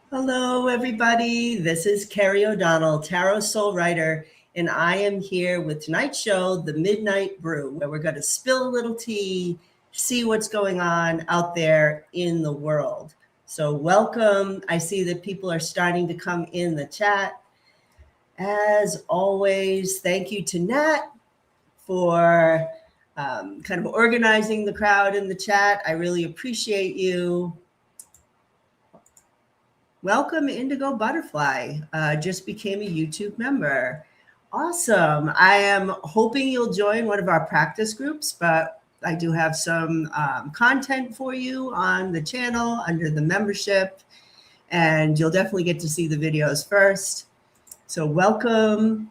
Hello, everybody. This is Carrie O'Donnell, Tarot Soul Writer, and I am here with tonight's show, The Midnight Brew, where we're going to spill a little tea, see what's going on out there in the world. So, welcome. I see that people are starting to come in the chat. As always, thank you to Nat for kind of organizing the crowd in the chat. I really appreciate you. Welcome, Indigo Butterfly. Just became a YouTube member. Awesome. I am hoping you'll join one of our practice groups, but I do have some content for you on the channel under the membership, and you'll definitely get to see the videos first. So welcome.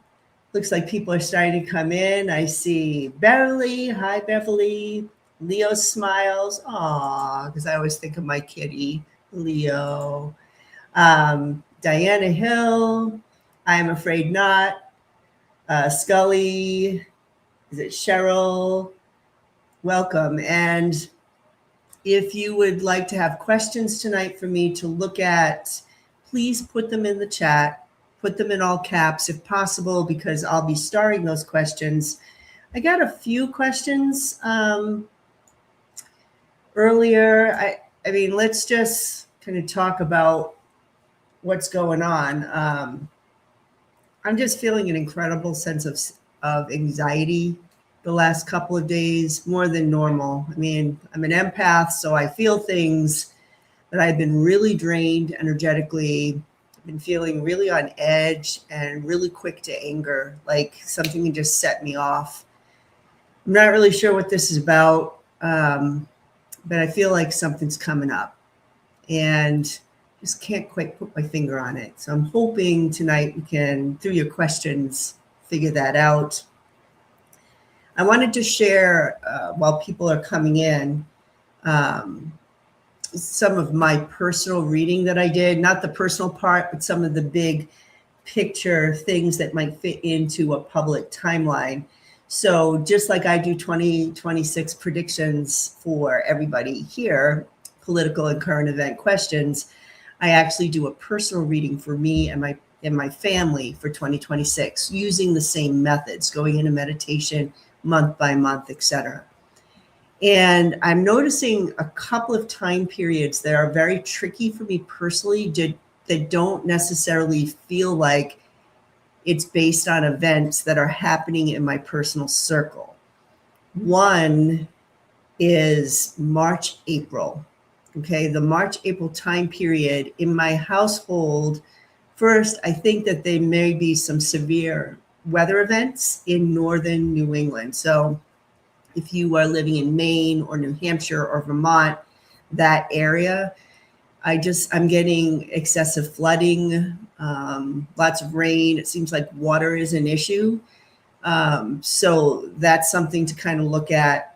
Looks like people are starting to come in. I see Beverly. Hi, Beverly. Leo smiles. Aw, because I always think of my kitty, Leo. Diana Hill, I'm Afraid Not, Scully, is it Cheryl? Welcome. And if you would like to have questions tonight for me to look at, please put them in the chat, put them in all caps if possible, because I'll be starring those questions. I got a few questions earlier. I mean, let's just kind of talk about what's going on. I'm just feeling an incredible sense of anxiety the last couple of days, more than normal. I mean, I'm an empath, so I feel things, but I've been really drained energetically. I've been feeling really on edge and really quick to anger, like something can just set me off. I'm not really sure what this is about, but I feel like something's coming up. And just can't quite put my finger on it. So I'm hoping tonight we can, through your questions, figure that out. I wanted to share, while people are coming in, some of my personal reading that I did, not the personal part, but some of the big picture things that might fit into a public timeline. So just like I do 2026 predictions for everybody here, political and current event questions, I actually do a personal reading for me and my family for 2026 using the same methods, going into meditation month by month, etc. And I'm noticing a couple of time periods that are very tricky for me personally, that don't necessarily feel like it's based on events that are happening in my personal circle. One is March, April. Okay, the March-April time period in my household, first, I think that there may be some severe weather events in northern New England. So if you are living in Maine or New Hampshire or Vermont, that area, I'm getting excessive flooding, lots of rain. It seems like water is an issue. So that's something to kind of look at.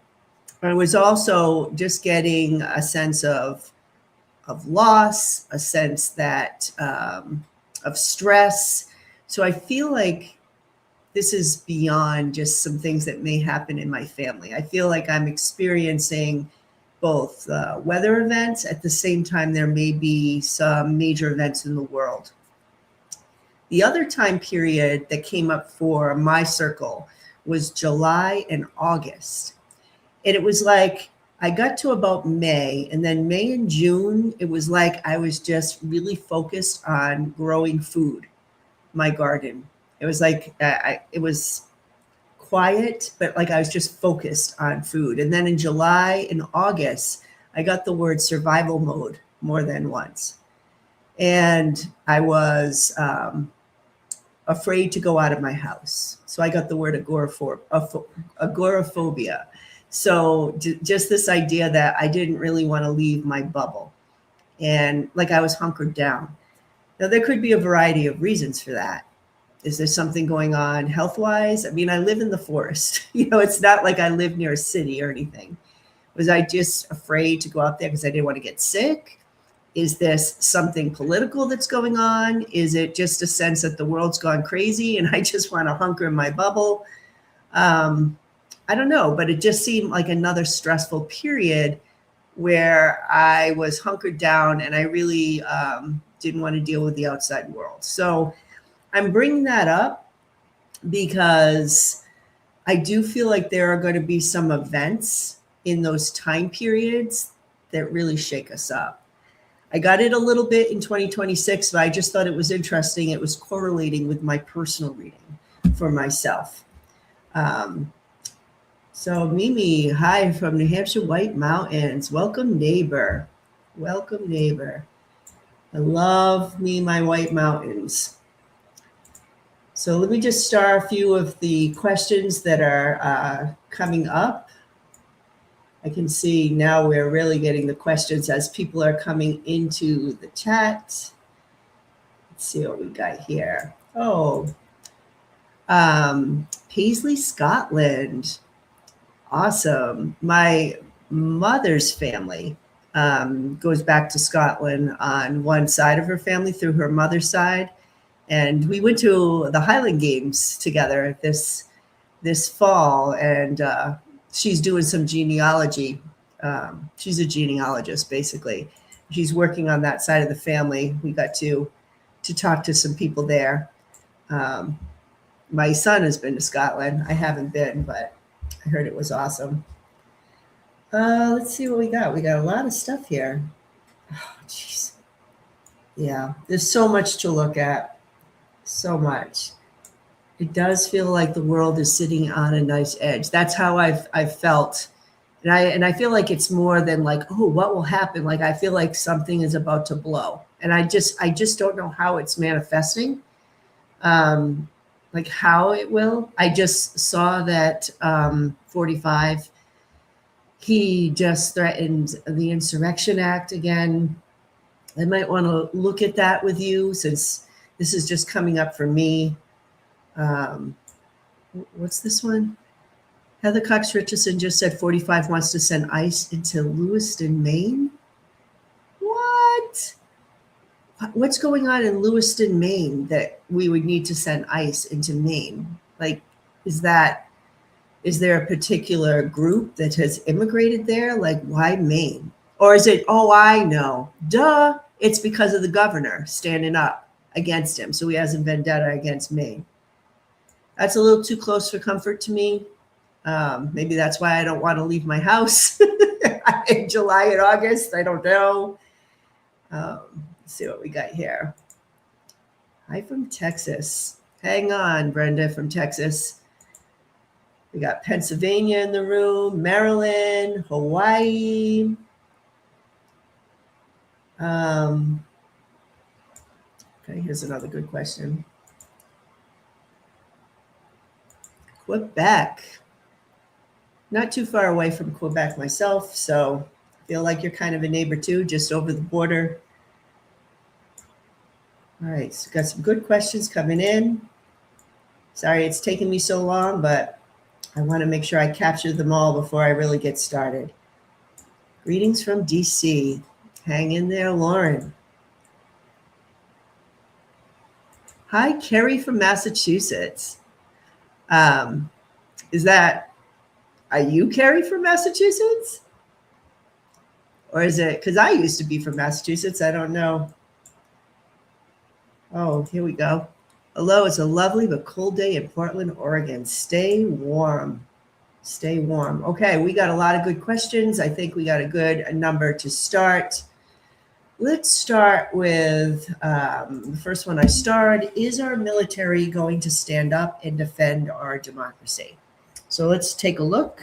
I was also just getting a sense of loss, a sense that of stress. So I feel like this is beyond just some things that may happen in my family. I feel like I'm experiencing both weather events. At the same time, there may be some major events in the world. The other time period that came up for my circle was July and August. And it was like I got to about May, and then May and June, it was like I was just really focused on growing food, my garden. It was like it was quiet, but like I was just focused on food. And then in July and August, I got the word survival mode more than once. And I was afraid to go out of my house. So I got the word agoraphobia. So just this idea that I didn't really want to leave my bubble, and like I was hunkered down. Now, there could be a variety of reasons for that. Is there something going on health-wise? I mean, I live in the forest. It's not like I live near a city or anything. Was I just afraid to go out there because I didn't want to get sick? Is this something political that's going on? Is it just a sense that the world's gone crazy and I just want to hunker in my bubble? I don't know, but it just seemed like another stressful period where I was hunkered down, and I really didn't want to deal with the outside world. So I'm bringing that up because I do feel like there are going to be some events in those time periods that really shake us up. I got it a little bit in 2026, but I just thought it was interesting. It was correlating with my personal reading for myself. So Mimi, hi from New Hampshire White Mountains. Welcome, neighbor. Welcome, neighbor. I love me my White Mountains. So let me just start a few of the questions that are coming up. I can see now we're really getting the questions as people are coming into the chat. Let's see what we got here. Oh, Paisley, Scotland. Awesome. My mother's family goes back to Scotland on one side of her family through her mother's side. And we went to the Highland Games together this fall, and she's doing some genealogy. She's a genealogist, basically. She's working on that side of the family. We got to talk to some people there. My son has been to Scotland. I haven't been, but I heard it was awesome. Let's see what we got. We got a lot of stuff here. Oh, jeez. Yeah, there's so much to look at. So much. It does feel like the world is sitting on a nice edge. That's how I've felt. And I feel like it's more than like, oh, what will happen? Like, I feel like something is about to blow. And I just don't know how it's manifesting. Like how it will. I just saw that 45, he just threatened the Insurrection Act again. I might want to look at that with you since this is just coming up for me. What's this one? Heather Cox Richardson just said 45 wants to send ICE into Lewiston, Maine. What? What's going on in Lewiston, Maine that we would need to send ICE into Maine? Like, is there a particular group that has immigrated there? Like, why Maine? Or is it, oh, I know, duh, it's because of the governor standing up against him. So he has a vendetta against Maine. That's a little too close for comfort to me. Maybe that's why I don't want to leave my house in July and August. I don't know. Let's see what we got here. Hi from Texas. Hang on, Brenda from Texas. We got Pennsylvania in the room, Maryland, Hawaii. Okay, here's another good question. Quebec. Not too far away from Quebec myself, so I feel like you're kind of a neighbor too, just over the border. All right, so got some good questions coming in. Sorry it's taken me so long, but I want to make sure I capture them all before I really get started. Greetings from DC. Hang in there, Lauren. Hi, Kerry from Massachusetts. Are you Kerry from Massachusetts? Or is it, because I used to be from Massachusetts, I don't know. Oh, here we go. Hello, it's a lovely but cold day in Portland, Oregon. Stay warm. Stay warm. Okay, we got a lot of good questions. I think we got a good number to start. Let's start with the first one I started. Is our military going to stand up and defend our democracy? So let's take a look.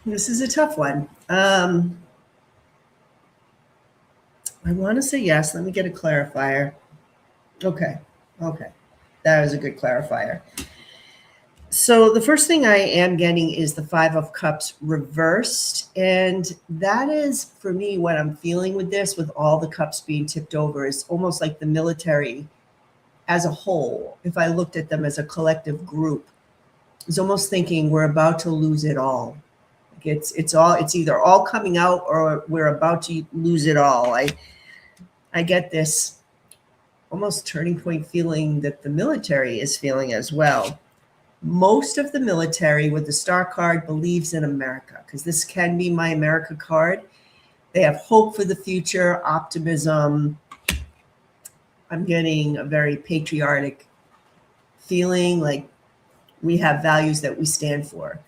This is a tough one. I want to say yes. Let me get a clarifier. Okay. That was a good clarifier. So the first thing I am getting is the Five of Cups reversed. And that is, for me, what I'm feeling with this, with all the cups being tipped over, is almost like the military as a whole. If I looked at them as a collective group, is almost thinking we're about to lose it all. Like it's either all coming out or we're about to lose it all. I get this almost turning point feeling that the military is feeling as well. Most of the military with the star card believes in America, because this can be my America card. They have hope for the future, optimism. I'm getting a very patriotic feeling, like we have values that we stand for.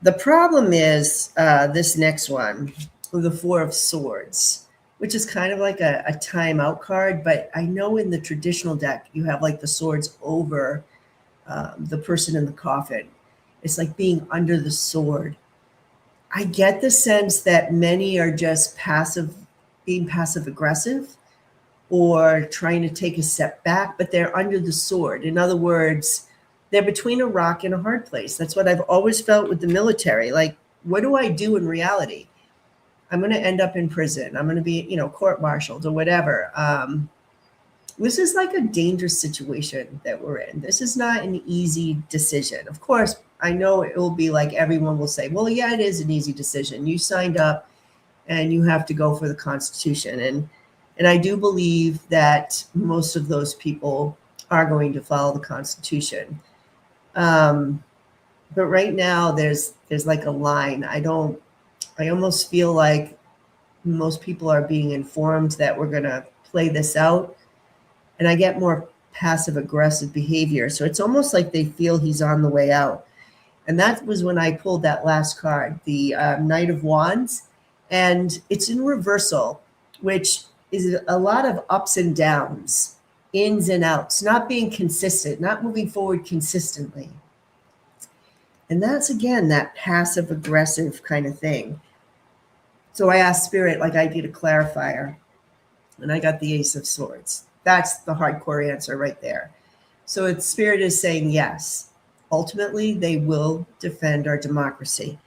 The problem is this next one, the Four of Swords, which is kind of like a timeout card. But I know in the traditional deck, you have like the swords over the person in the coffin. It's like being under the sword. I get the sense that many are just being passive aggressive or trying to take a step back, but they're under the sword. In other words, they're between a rock and a hard place. That's what I've always felt with the military. Like, what do I do in reality? I'm going to end up in prison. I'm going to be, court-martialed or whatever. This is like a dangerous situation that we're in. This is not an easy decision. Of course, I know it will be like everyone will say, well, yeah, it is an easy decision. You signed up and you have to go for the Constitution. And I do believe that most of those people are going to follow the Constitution. But right now there's like a line. I almost feel like most people are being informed that we're going to play this out. And I get more passive aggressive behavior. So it's almost like they feel he's on the way out. And that was when I pulled that last card, the Knight of Wands. And it's in reversal, which is a lot of ups and downs, ins and outs, not being consistent, not moving forward consistently. And that's, again, that passive aggressive kind of thing. So I asked Spirit, like I did a clarifier, and I got the Ace of Swords. That's the hardcore answer right there. So Spirit is saying yes. Ultimately, they will defend our democracy.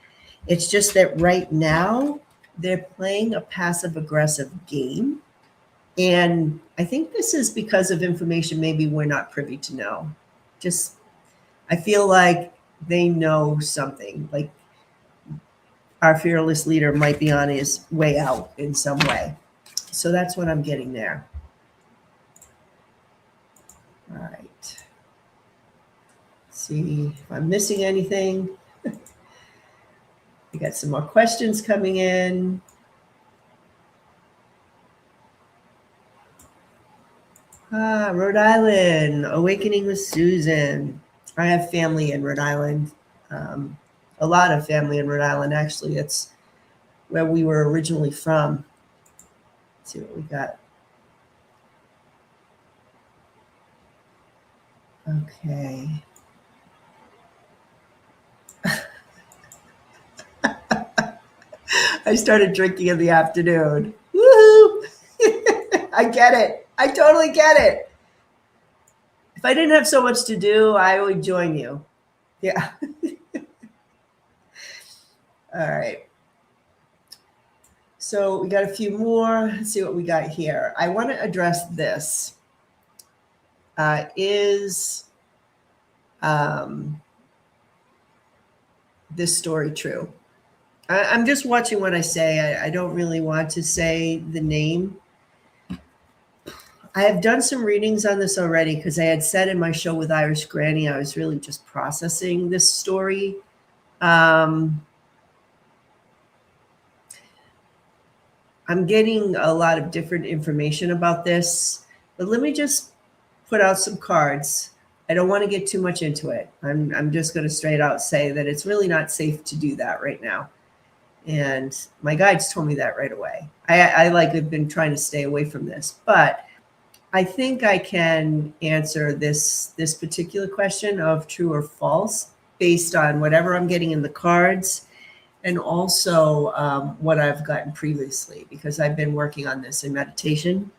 It's just that right now, they're playing a passive-aggressive game. And I think this is because of information maybe we're not privy to know. I feel like they know something. Like our fearless leader might be on his way out in some way. So that's what I'm getting there. All right. Let's see if I'm missing anything. We got some more questions coming in. Rhode Island, Awakening with Susan. I have family in Rhode Island. A lot of family in Rhode Island, actually. It's where we were originally from. Let's see what we got. Okay. I started drinking in the afternoon. Woohoo! I get it. I totally get it. If I didn't have so much to do, I would join you. Yeah. All right. So we got a few more. Let's see what we got here. I want to address this. Is this story true? I'm just watching what I say. I don't really want to say the name. I have done some readings on this already because I had said in my show with Irish Granny, I was really just processing this story. I'm getting a lot of different information about this, but let me just put out some cards. I don't want to get too much into it. I'm just going to straight out say that it's really not safe to do that right now. And my guides told me that right away. I have been trying to stay away from this, but I think I can answer this particular question of true or false based on whatever I'm getting in the cards and also what I've gotten previously, because I've been working on this in meditation.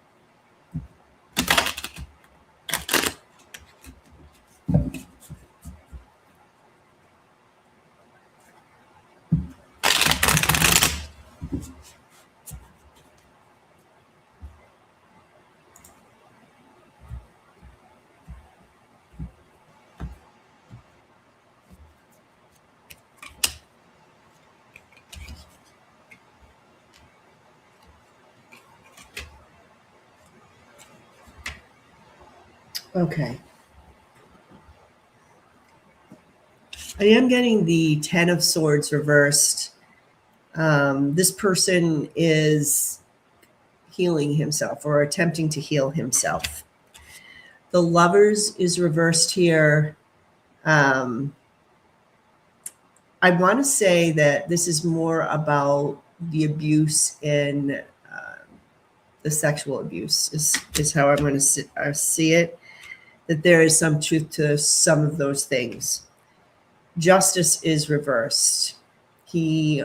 Okay. I am getting the Ten of Swords reversed. This person is healing himself or attempting to heal himself. The Lovers is reversed here. I want to say that this is more about the abuse and the sexual abuse is how I'm going to see it, that there is some truth to some of those things. Justice is reversed. He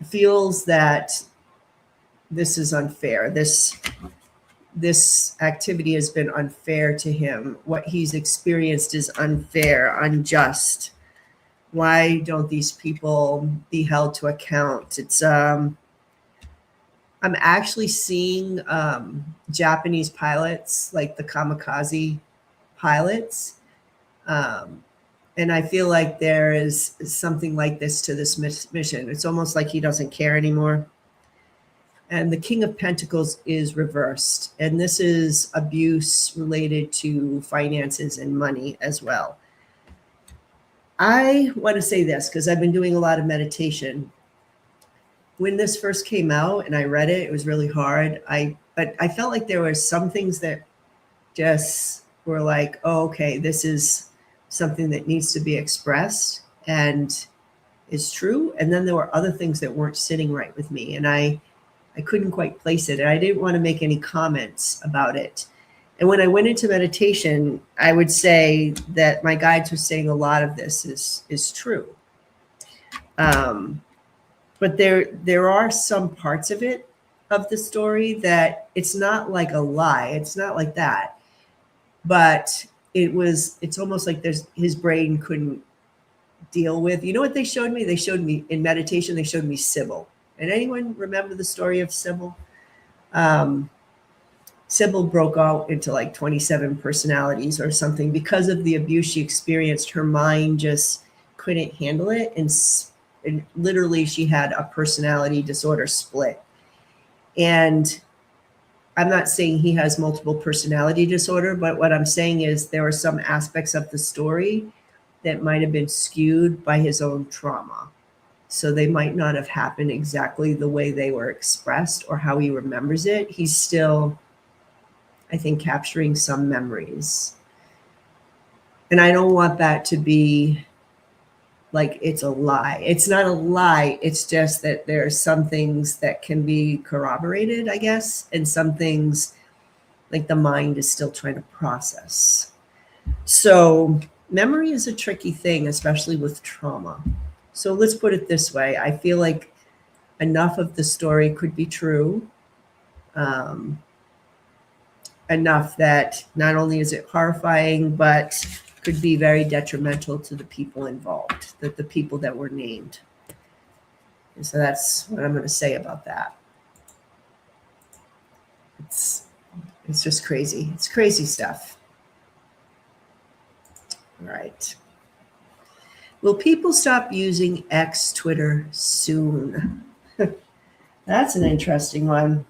feels that this is unfair. This activity has been unfair to him. What he's experienced is unfair, unjust. Why don't these people be held to account? It's I'm actually seeing Japanese pilots, like the kamikaze pilots. And I feel like there is something like this to this mission. It's almost like he doesn't care anymore. And the King of Pentacles is reversed. And this is abuse related to finances and money as well. I want to say this because I've been doing a lot of meditation. When this first came out and I read it, it was really hard. But I felt like there were some things that just were like, oh, okay, this is something that needs to be expressed and is true. And then there were other things that weren't sitting right with me. And I couldn't quite place it. And I didn't want to make any comments about it. And when I went into meditation, I would say that my guides were saying a lot of this is true. But there are some parts of it, of the story, that it's not like a lie. It's not like that. But it's almost like his brain couldn't deal with. You know what they showed me? They showed me in meditation, they showed me Sybil. And anyone remember the story of Sybil? Sybil broke out into like 27 personalities or something because of the abuse she experienced. Her mind just couldn't handle it. And literally she had a personality disorder split. And I'm not saying he has multiple personality disorder, but what I'm saying is there are some aspects of the story that might have been skewed by his own trauma. So they might not have happened exactly the way they were expressed or how he remembers it. He's still, I think, capturing some memories. And I don't want that to be like it's a lie. It's not a lie. It's just that there are some things that can be corroborated, I guess, and some things like the mind is still trying to process. So memory is a tricky thing, especially with trauma. So let's put it this way. I feel like enough of the story could be true. Enough that not only is it horrifying, but could be very detrimental to the people involved, the people that were named. And so that's what I'm going to say about that. It's just crazy. It's crazy stuff. All right. Will people stop using X Twitter soon? That's an interesting one.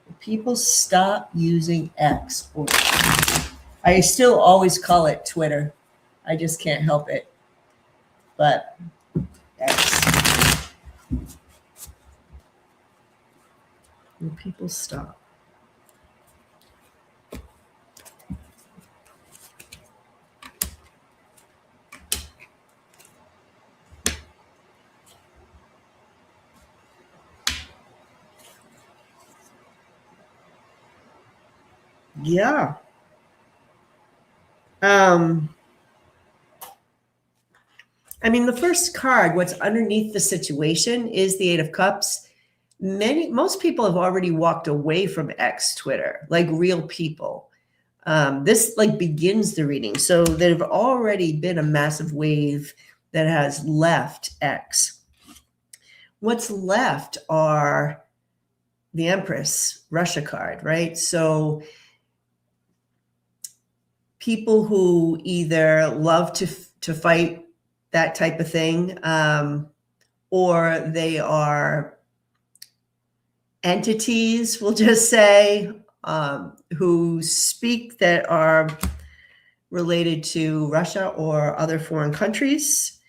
Will people stop using X? I still always call it Twitter. I just can't help it. But X. Will people stop? Yeah. I mean, the first card, what's underneath the situation, is the Eight of Cups. Most people have already walked away from X Twitter, like real people. This like begins the reading. So there have already been a massive wave that has left X. what's left are the Empress Russia card, right? So people who either love to fight that type of thing, or they are entities, we'll just say, who speak that are related to Russia or other foreign countries.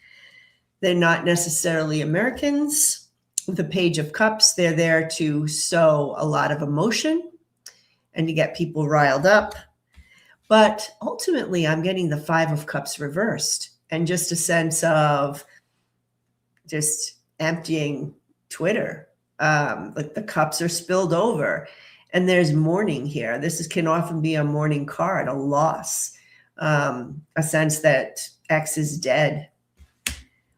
They're not necessarily Americans. The Page of Cups, they're there to sow a lot of emotion and to get people riled up. But ultimately, I'm getting the Five of Cups reversed and just a sense of just emptying Twitter. Like the cups are spilled over and there's mourning here. This can often be a mourning card, a loss, a sense that X is dead.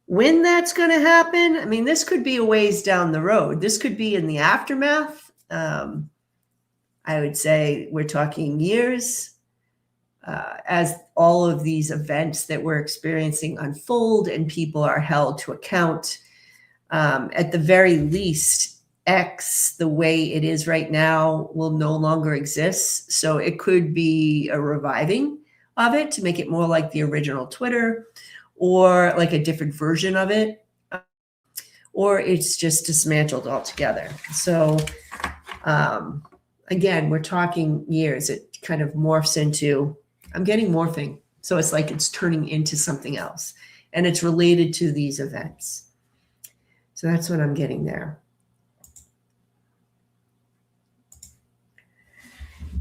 When that's going to happen, I mean, this could be a ways down the road. This could be in the aftermath. I would say we're talking years as all of these events that we're experiencing unfold and people are held to account. At the very least, X, the way it is right now, will no longer exist. So it could be a reviving of it to make it more like the original Twitter, or like a different version of it, or it's just dismantled altogether. So again, we're talking years. It kind of morphs into, I'm getting morphing. So it's like it's turning into something else, and it's related to these events. So that's what I'm getting there.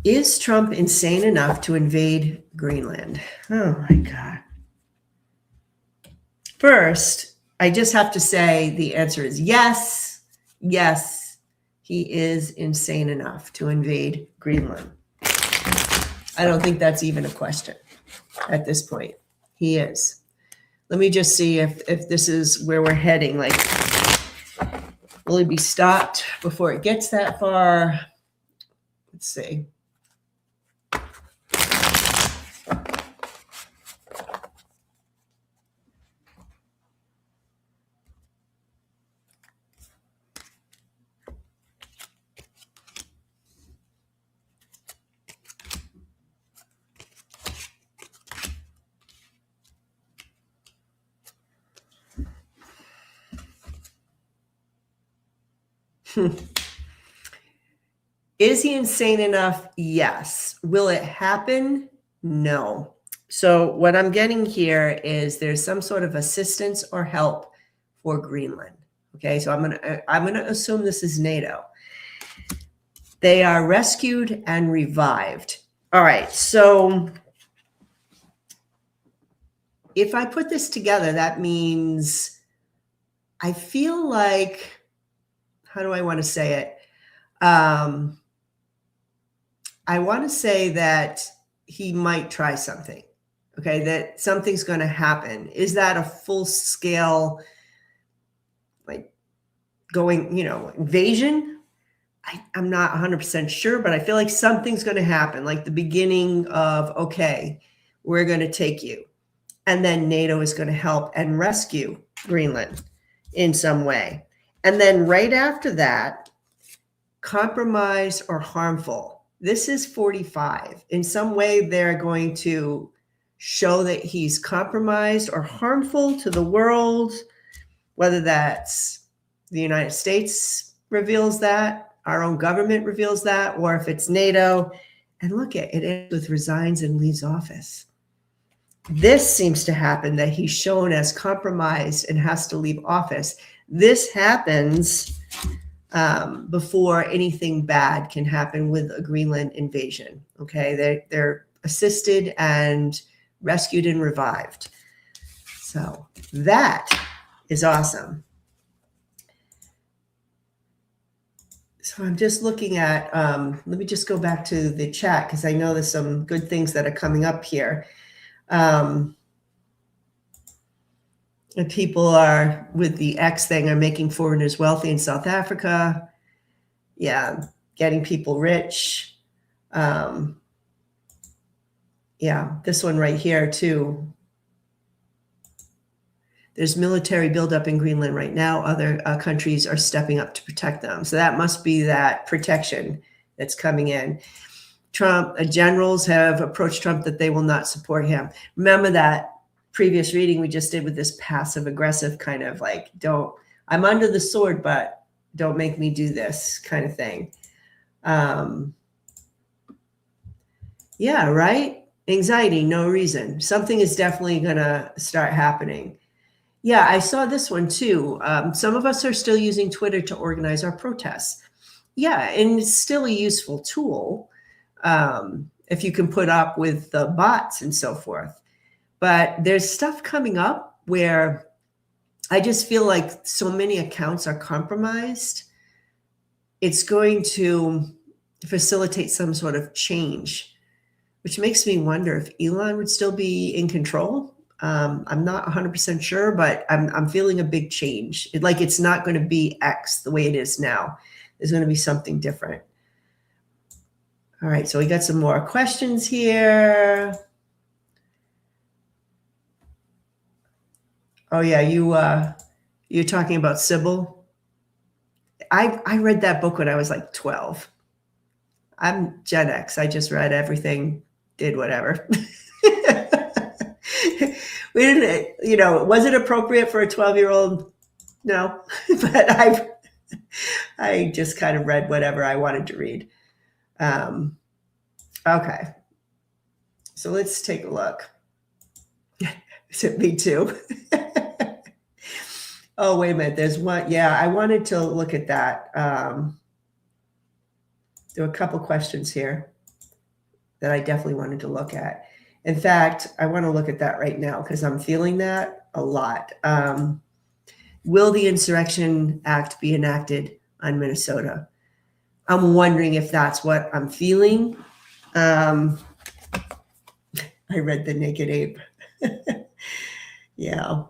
Is Trump insane enough to invade Greenland? Oh my God. First, I just have to say the answer is yes. Yes, he is insane enough to invade Greenland. I don't think that's even a question at this point. He is. Let me just see if this is where we're heading. Like, will he be stopped before it gets that far? Let's see. Is he insane enough? Yes. Will it happen? No. So what I'm getting here is there's some sort of assistance or help for Greenland. Okay, so I'm gonna assume this is NATO. They are rescued and revived. All right, so if I put this together, that means I feel like, how do I want to say it? I want to say that he might try something, okay, that something's going to happen. Is that a full scale, like going, invasion? I'm not 100% sure, but I feel like something's going to happen, like the beginning of, okay, we're going to take you. And then NATO is going to help and rescue Greenland in some way. And then right after that, compromise or harmful. This is 45. In some way, they're going to show that he's compromised or harmful to the world, whether that's the United States reveals that, our own government reveals that, or if it's NATO. And look at it, ends with resigns and leaves office. This seems to happen, that he's shown as compromised and has to leave office. This happens before anything bad can happen with a Greenland invasion. Okay, they're assisted and rescued and revived. So that is awesome. So I'm just looking at, let me just go back to the chat because I know there's some good things that are coming up here. And people are, with the X thing, are making foreigners wealthy in South Africa. Yeah, getting people rich. Yeah, this one right here too. There's military buildup in Greenland right now. Other countries are stepping up to protect them. So that must be that protection that's coming in. Trump, generals have approached Trump that they will not support him. Remember that previous reading we just did with this passive aggressive kind of like, I'm under the sword, but don't make me do this kind of thing. Yeah, right? Anxiety, no reason. Something is definitely going to start happening. Yeah, I saw this one too. Some of us are still using Twitter to organize our protests. Yeah, and it's still a useful tool if you can put up with the bots and so forth. But there's stuff coming up where I just feel like so many accounts are compromised. It's going to facilitate some sort of change, which makes me wonder if Elon would still be in control. I'm not 100% sure, but I'm feeling a big change. It's not going to be X the way it is now. There's going to be something different. All right, so we got some more questions here. Oh yeah, you're talking about Sybil. I read that book when I was like 12. I'm Gen X. I just read everything, did whatever. We didn't, was it appropriate for a 12-year-old? No, but I just kind of read whatever I wanted to read. Okay, so let's take a look. Me too. Oh, wait a minute. There's one. Yeah, I wanted to look at that. There were a couple questions here that I definitely wanted to look at. In fact, I want to look at that right now because I'm feeling that a lot. Will the Insurrection Act be enacted on Minnesota? I'm wondering if that's what I'm feeling. I read The Naked Ape. Yeah.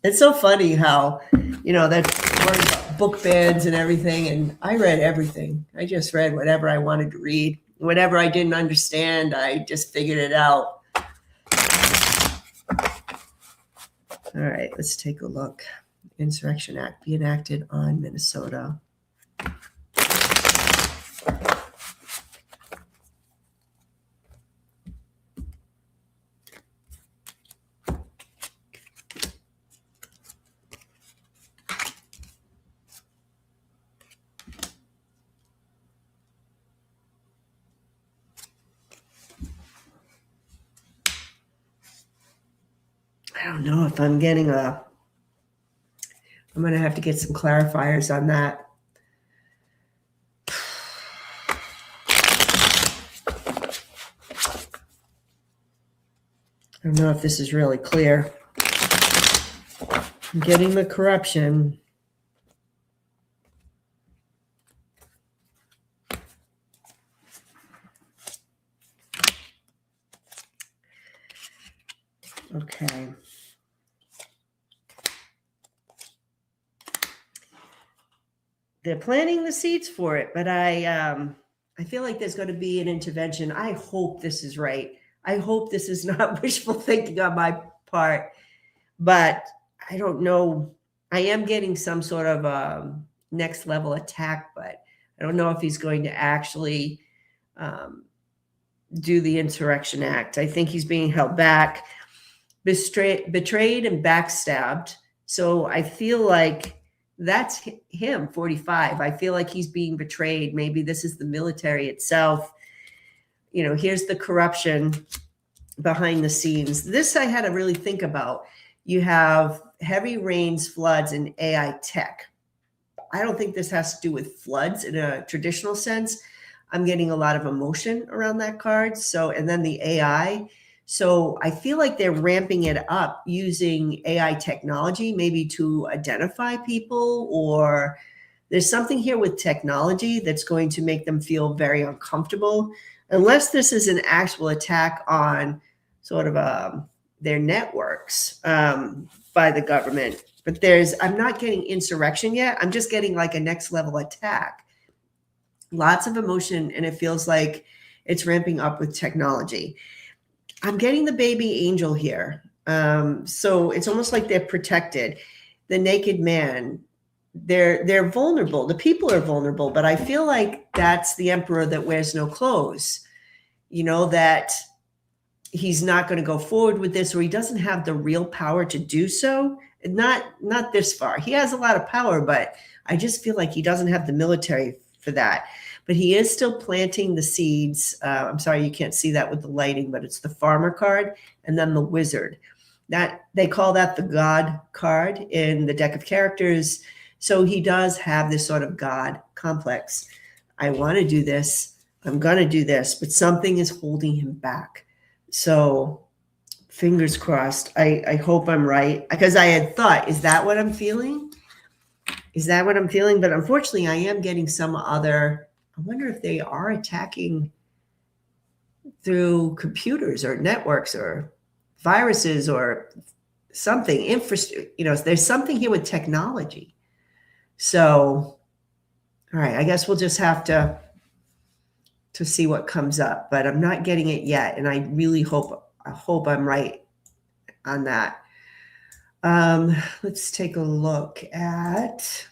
It's so funny how, that's worried about book bans and everything. And I read everything. I just read whatever I wanted to read. Whatever I didn't understand, I just figured it out. All right, let's take a look. Insurrection Act be enacted on Minnesota. I don't know if I'm getting I'm going to have to get some clarifiers on that. I don't know if this is really clear. I'm getting the corruption. Okay. They're planting the seeds for it, but I feel like there's going to be an intervention. I hope this is right. I hope this is not wishful thinking on my part, but I don't know. I am getting some sort of next level attack, but I don't know if he's going to actually do the Insurrection Act. I think he's being held back, betrayed and backstabbed. So I feel like that's him, 45. I feel like he's being betrayed. Maybe this is the military itself. Here's the corruption behind the scenes. This I had to really think about. You have heavy rains, floods, and AI tech. I don't think this has to do with floods in a traditional sense. I'm getting a lot of emotion around that card. And then the AI. So I feel like they're ramping it up using AI technology, maybe to identify people, or there's something here with technology that's going to make them feel very uncomfortable, unless this is an actual attack on sort of their networks by the government. But I'm not getting insurrection yet. I'm just getting like a next level attack. Lots of emotion, and it feels like it's ramping up with technology. I'm getting the baby angel here. So it's almost like they're protected. The naked man, they're vulnerable. The people are vulnerable, but I feel like that's the emperor that wears no clothes. That he's not going to go forward with this, or he doesn't have the real power to do so. Not this far. He has a lot of power, but I just feel like he doesn't have the military for that. But he is still planting the seeds. I'm sorry you can't see that with the lighting, but it's the farmer card and then the wizard. That they call that the God card in the deck of characters. So he does have this sort of God complex. I want to do this. I'm going to do this, but something is holding him back. So fingers crossed. I hope I'm right, because I had thought, is that what I'm feeling? Is that what I'm feeling? But unfortunately, I am getting some other, I wonder if they are attacking through computers or networks or viruses or something, there's something here with technology. So, all right, I guess we'll just have to see what comes up, but I'm not getting it yet. And I really hope I'm right on that. Let's take a look at,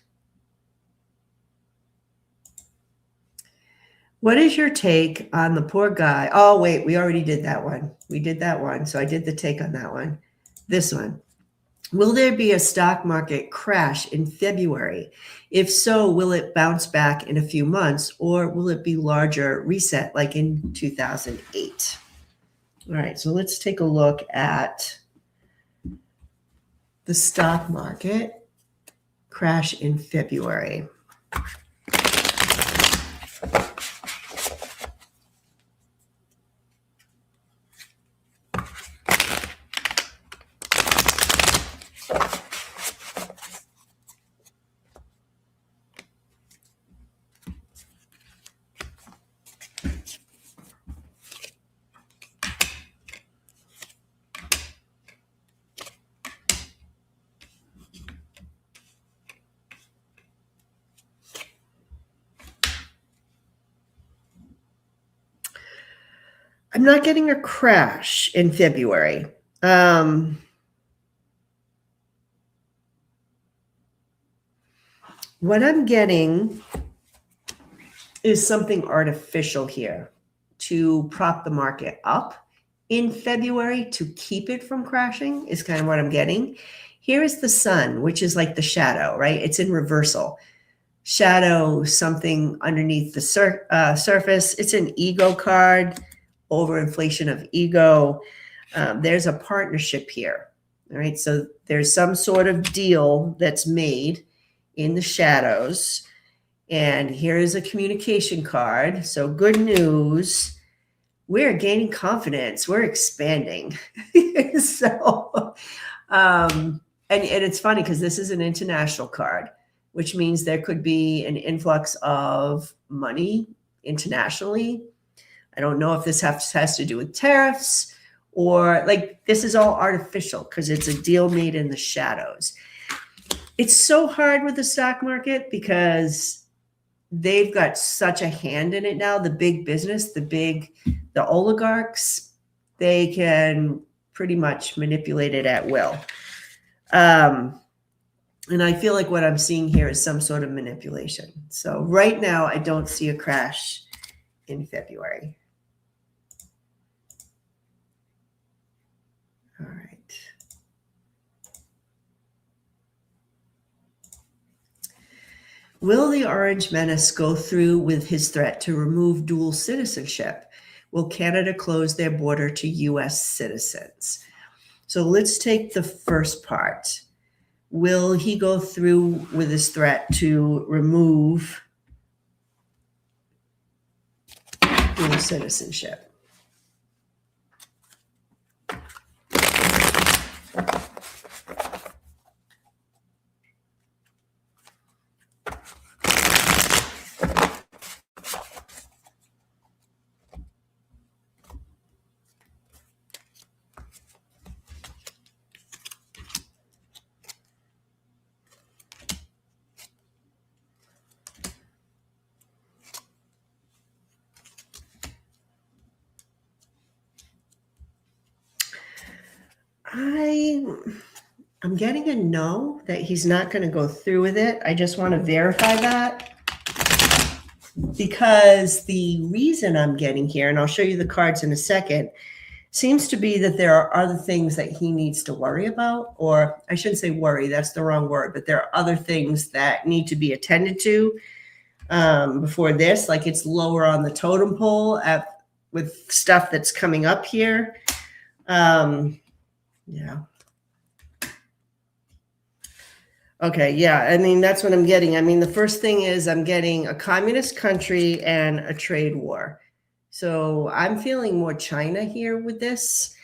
what is your take on the poor guy? Oh, wait, we already did that one. We did that one. So I did the take on that one. This one. Will there be a stock market crash in February? If so, will it bounce back in a few months, or will it be larger reset like in 2008? All right, so let's take a look at the stock market crash in February. I'm not getting a crash in February. What I'm getting is something artificial here to prop the market up in February to keep it from crashing is kind of what I'm getting. Here is the sun, which is like the shadow, right? It's in reversal. Shadow, something underneath the surface. It's an ego card, overinflation of ego. There's a partnership here. All right. So there's some sort of deal that's made in the shadows. And here's a communication card. So good news. We're gaining confidence. We're expanding. So, and it's funny because this is an international card, which means there could be an influx of money internationally. I don't know if this has to do with tariffs or like this is all artificial because it's a deal made in the shadows. It's so hard with the stock market because they've got such a hand in it now. The big business, the oligarchs, they can pretty much manipulate it at will. And I feel like what I'm seeing here is some sort of manipulation. So right now, I don't see a crash in February. All right. Will the Orange Menace go through with his threat to remove dual citizenship? Will Canada close their border to U.S. citizens? So let's take the first part. Will he go through with his threat to remove dual citizenship? I'm getting a no that he's not going to go through with it. I just want to verify that, because the reason I'm getting here, and I'll show you the cards in a second, seems to be that there are other things that he needs to worry about, or I shouldn't say worry, that's the wrong word, but there are other things that need to be attended to before this, like it's lower on the totem pole with stuff that's coming up here. Yeah. Okay, yeah, I mean, that's what I'm getting. I mean, the first thing is I'm getting a communist country and a trade war. So I'm feeling more China here with this.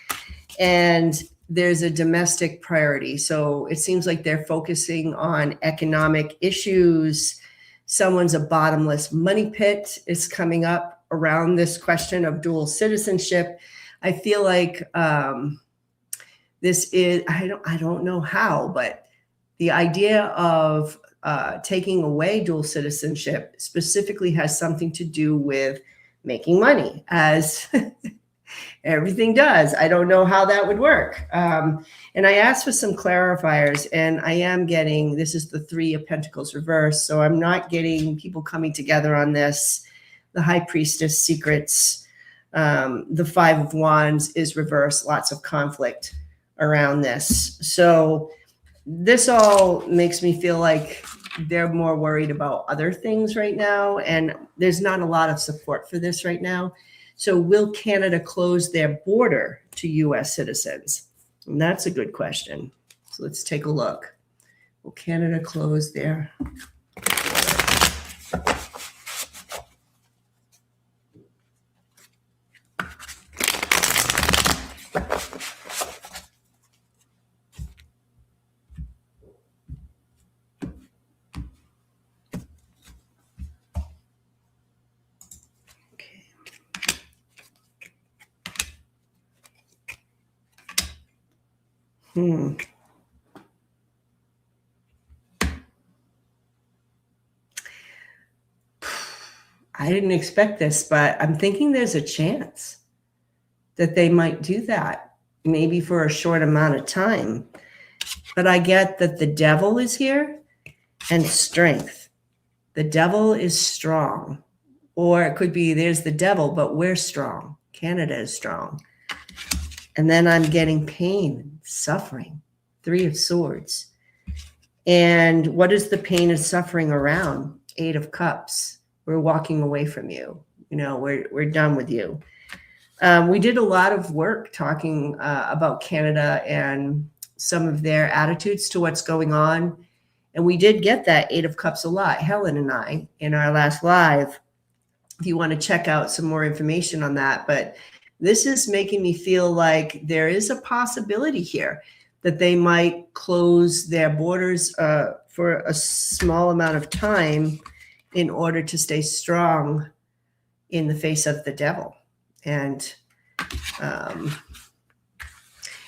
And there's a domestic priority. So it seems like they're focusing on economic issues. Someone's a bottomless money pit is coming up around this question of dual citizenship. I feel like this is, I don't know how, but the idea of taking away dual citizenship specifically has something to do with making money, as everything does. I don't know how that would work. And I asked for some clarifiers, and I am getting, this is the Three of Pentacles reversed, so I'm not getting people coming together on this. The High Priestess secrets, the Five of Wands is reversed, lots of conflict around this. So this all makes me feel like they're more worried about other things right now, and there's not a lot of support for this right now. So will Canada close their border to U.S. citizens? And that's a good question. So let's take a look. Will Canada close their border? I didn't expect this, but I'm thinking there's a chance that they might do that, maybe for a short amount of time. But I get that the devil is here and strength. The devil is strong. Or it could be there's the devil, but we're strong. Canada is strong. And then I'm getting pain, suffering, Three of Swords. And what is the pain and suffering around? Eight of Cups. We're walking away from you. You know, we're done with you. We did a lot of work talking about Canada and some of their attitudes to what's going on. And we did get that Eight of Cups a lot, Helen and I, in our last live, if you want to check out some more information on that. But this is making me feel like there is a possibility here that they might close their borders for a small amount of time in order to stay strong in the face of the devil. And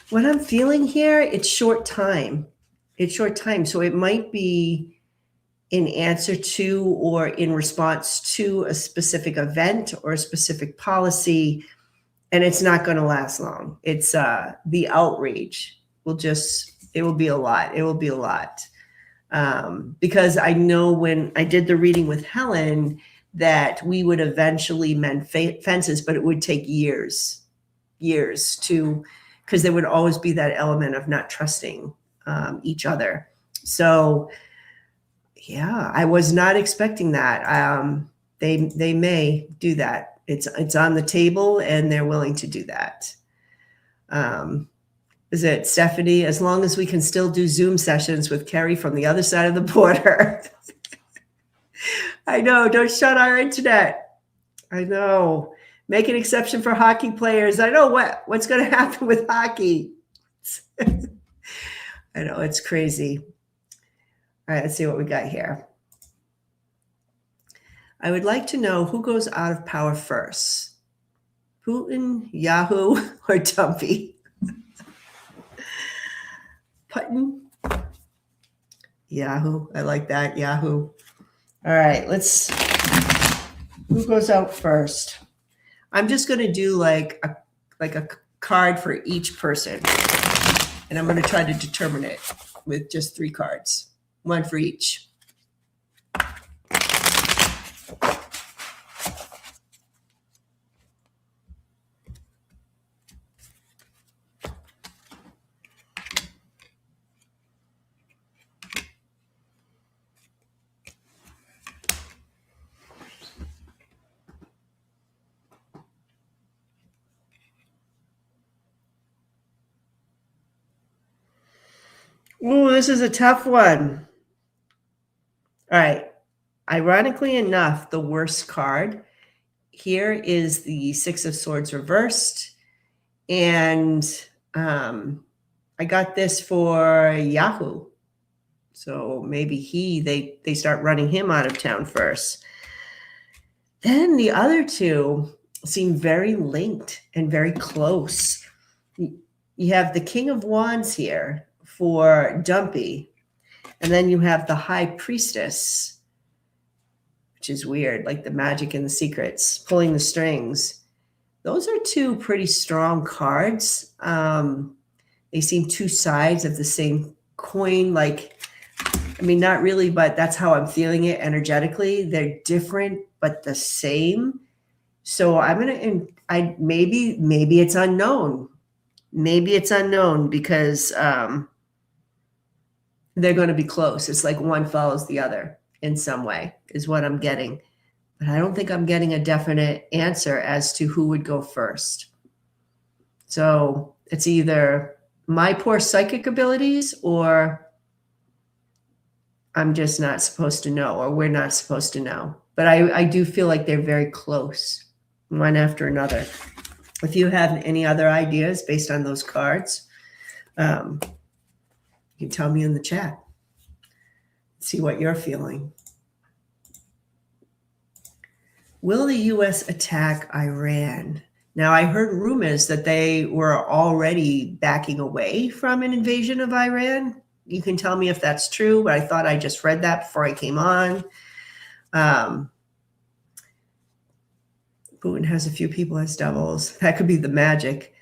what I'm feeling here, it's short time. It's short time. So it might be in answer to or in response to a specific event or a specific policy, and it's not going to last long. It's the outrage will just, it will be a lot. It will be a lot. Because I know when I did the reading with Helen that we would eventually mend fences, but it would take years to, because there would always be that element of not trusting each other. So yeah, I was not expecting that. They may do that. It's on the table and they're willing to do that. Is it Stephanie? As long as we can still do Zoom sessions with Kerry from the other side of the border. I know, don't shut our internet. I know. Make an exception for hockey players. I know what's going to happen with hockey. I know, it's crazy. All right, let's see what we got here. I would like to know who goes out of power first. Putin, Yahoo, or Dumpy? Putin, Yahoo. I like that, Yahoo. All right, who goes out first? I'm just going to do like a card for each person. And I'm going to try to determine it with just 3 cards, 1 for each. Ooh, this is a tough one. All right. Ironically enough, the worst card here is the 6 of Swords reversed. And I got this for Yahoo. So maybe they start running him out of town first. Then the other 2 seem very linked and very close. You have the King of Wands here for Dumpy. And then you have the High Priestess, which is weird, like the magic and the secrets, pulling the strings. Those are 2 pretty strong cards. They seem 2 sides of the same coin. Like, I mean, not really, but that's how I'm feeling it energetically. They're different, but the same. So I'm going to, maybe it's unknown. Maybe it's unknown because they're going to be close. It's like one follows the other in some way is what I'm getting. But I don't think I'm getting a definite answer as to who would go first. So it's either my poor psychic abilities or I'm just not supposed to know, or we're not supposed to know. But I do feel like they're very close, one after another. If you have any other ideas based on those cards, you can tell me in the chat. See what you're feeling. Will the U.S. attack Iran? Now, I heard rumors that they were already backing away from an invasion of Iran. You can tell me if that's true, but I thought I just read that before I came on. Putin has a few people as doubles. That could be the magic.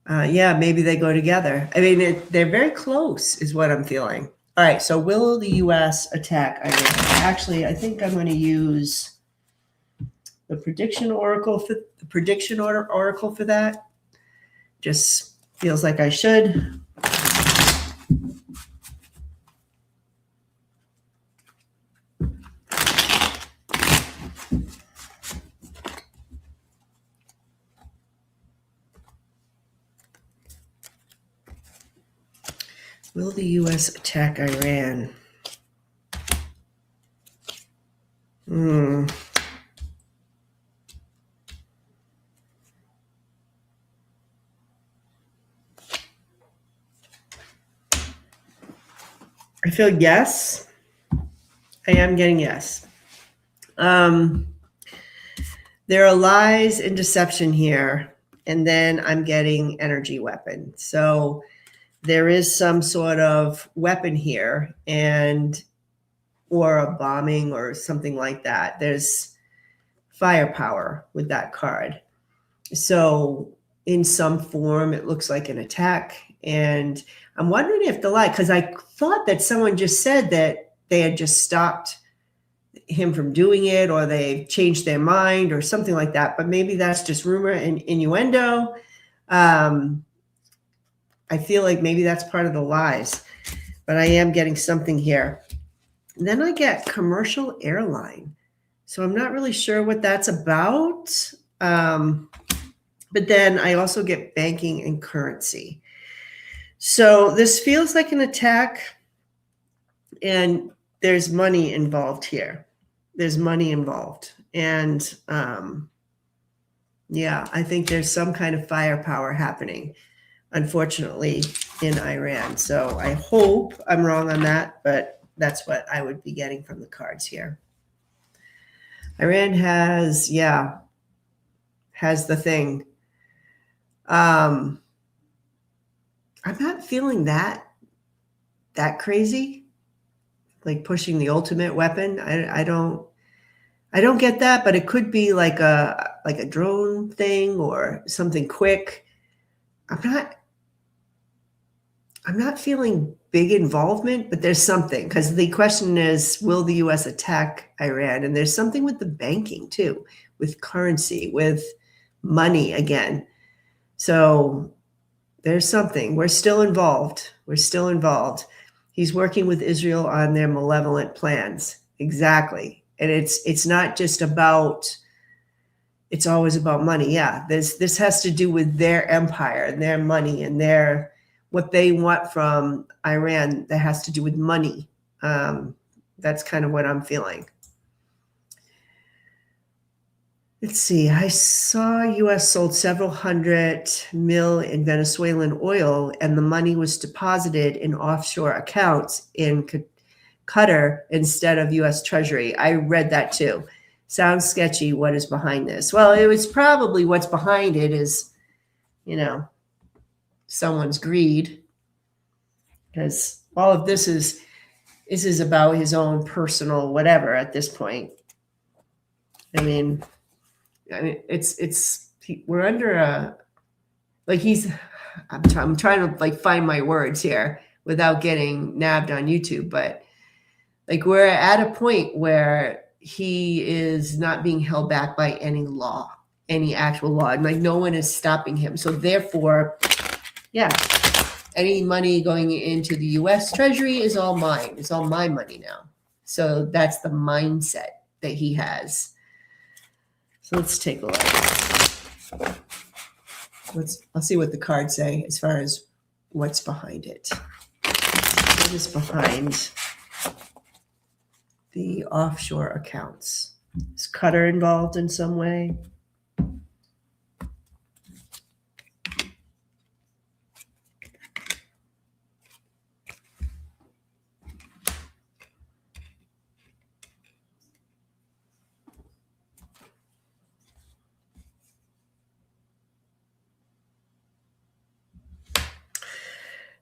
Yeah, maybe they go together. I mean, they're very close is what I'm feeling. All right, so will the U.S. attack Iran? Actually, I think I'm going to use the prediction oracle for that. Just feels like I should. Will the U.S. attack Iran? I feel yes. I am getting yes. There are lies and deception here, and then I'm getting energy weapon. So there is some sort of weapon here, or a bombing or something like that. There's firepower with that card. So in some form, it looks like an attack. And I'm wondering if the lie, because I thought that someone just said that they had just stopped him from doing it, or they changed their mind or something like that. But maybe that's just rumor and innuendo. I feel like maybe that's part of the lies, but I am getting something here. And then I get commercial airline. So I'm not really sure what that's about. But then I also get banking and currency. So this feels like an attack, and there's money involved here. There's money involved. And yeah, I think there's some kind of firepower happening, unfortunately, in Iran. So I hope I'm wrong on that, but that's what I would be getting from the cards here. Iran has the thing. I'm not feeling that crazy, like pushing the ultimate weapon. I don't get that, but it could be like a drone thing or something quick. I'm I'm not feeling big involvement, but there's something, because the question is, will the US attack Iran? And there's something with the banking too, with currency, with money again. So there's something. We're still involved. We're still involved. He's working with Israel on their malevolent plans. Exactly. And it's not just about, it's always about money. Yeah, this has to do with their empire and their money and their what they want from Iran. That has to do with money. That's kind of what I'm feeling. Let's see. I saw U.S. sold several hundred mil in Venezuelan oil, and the money was deposited in offshore accounts in Qatar instead of U.S. Treasury. I read that too. Sounds sketchy. What is behind this? Well, it was probably what's behind it is, someone's greed, because all of this is about his own personal whatever at this point. I mean, we're under a, like I'm trying to like find my words here without getting nabbed on YouTube, but like we're at a point where he is not being held back by any law, any actual law, and like no one is stopping him. So therefore, yeah, any money going into the U.S. Treasury is all mine. It's all my money now. So that's the mindset that he has. So let's take a look. I'll see what the cards say as far as what's behind it. What is behind the offshore accounts? Is Qatar involved in some way?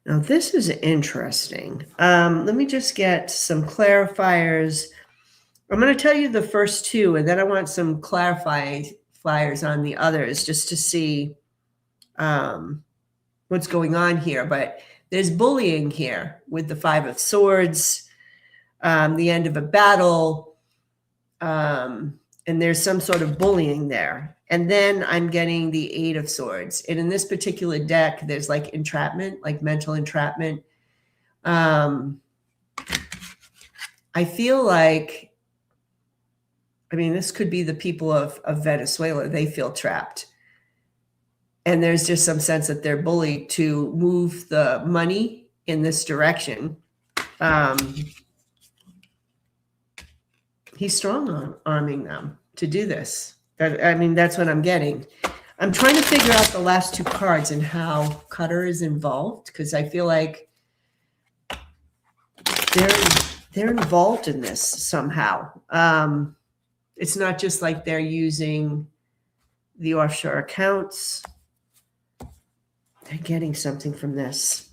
Now, this is interesting. Let me just get some clarifiers. I'm going to tell you the first two, and then I want some clarifiers on the others just to see what's going on here. But there's bullying here with the Five of Swords, the end of a battle, and there's some sort of bullying there. And then I'm getting the Eight of Swords. And in this particular deck, there's like entrapment, like mental entrapment. I feel like, this could be the people of Venezuela. They feel trapped. And there's just some sense that they're bullied to move the money in this direction. He's strong arming them to do this. That's what I'm getting. I'm trying to figure out the last two cards and how Qatar is involved, because I feel like they're involved in this somehow. It's not just like they're using the offshore accounts. They're getting something from this.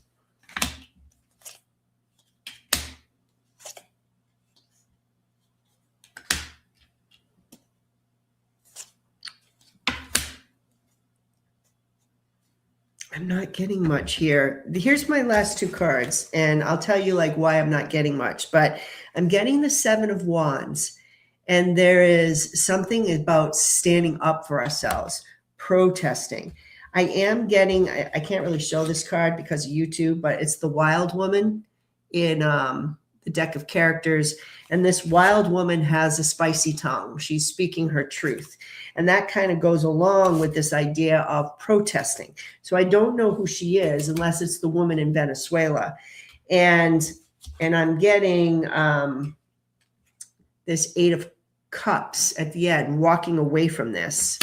I'm not getting much here. Here's my last two cards, and I'll tell you like why I'm not getting much, but I'm getting the Seven of Wands, and there is something about standing up for ourselves, protesting. I am getting, I can't really show this card because of YouTube, but it's the Wild Woman in the deck of characters. And this wild woman has a spicy tongue. She's speaking her truth. And that kind of goes along with this idea of protesting. So I don't know who she is unless it's the woman in Venezuela. And I'm getting this Eight of Cups at the end, walking away from this.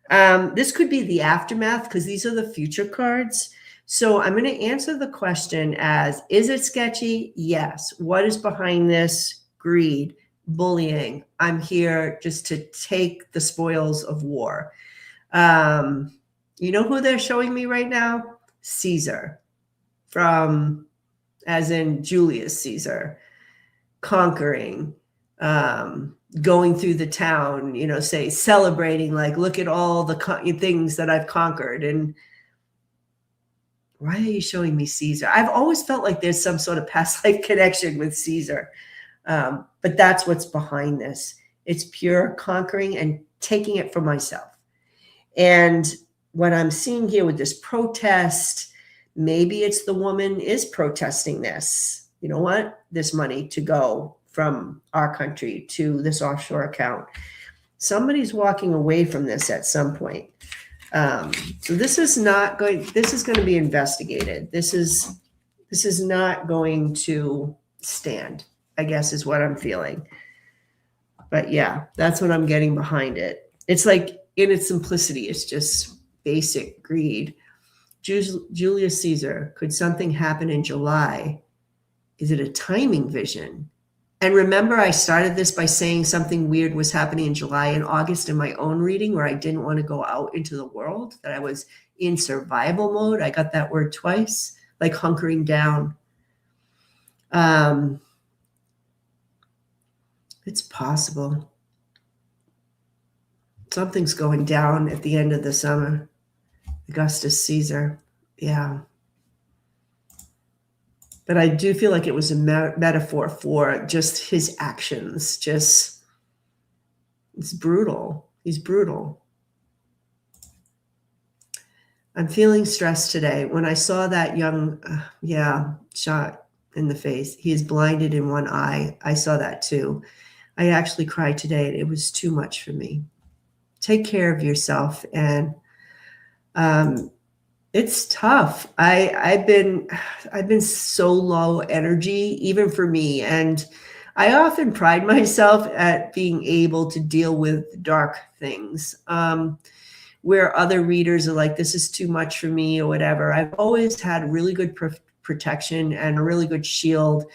This could be the aftermath because these are the future cards. So I'm going to answer the question as, is it sketchy? Yes. What is behind this? Greed, bullying. I'm here just to take the spoils of war. You know who they're showing me right now? Caesar, from, as in Julius Caesar, conquering, going through the town, say celebrating, like, look at all the things that I've conquered. And Why are you showing me Caesar? I've always felt like there's some sort of past life connection with Caesar. But that's what's behind this. It's pure conquering and taking it for myself. And what I'm seeing here with this protest, maybe it's the woman is protesting this. You know what? This money to go from our country to this offshore account. Somebody's walking away from this at some point. So this is not going. This is going to be investigated. This is not going to stand, I guess, is what I'm feeling. But yeah, that's what I'm getting behind it. It's like in its simplicity, it's just basic greed. Julius Caesar, could something happen in July? Is it a timing vision? And remember, I started this by saying something weird was happening in July and August in my own reading where I didn't want to go out into the world, that I was in survival mode. I got that word twice, like hunkering down. It's possible. Something's going down at the end of the summer. Augustus Caesar. Yeah. But I do feel like it was a metaphor for just his actions. Just, it's brutal. He's brutal. I'm feeling stressed today. When I saw that young, shot in the face, he is blinded in one eye. I saw that too. I actually cried today. It was too much for me. Take care of yourself. And it's tough. I've been so low energy, even for me. And I often pride myself at being able to deal with dark things. Where other readers are like, this is too much for me or whatever. I've always had really good protection and a really good shield.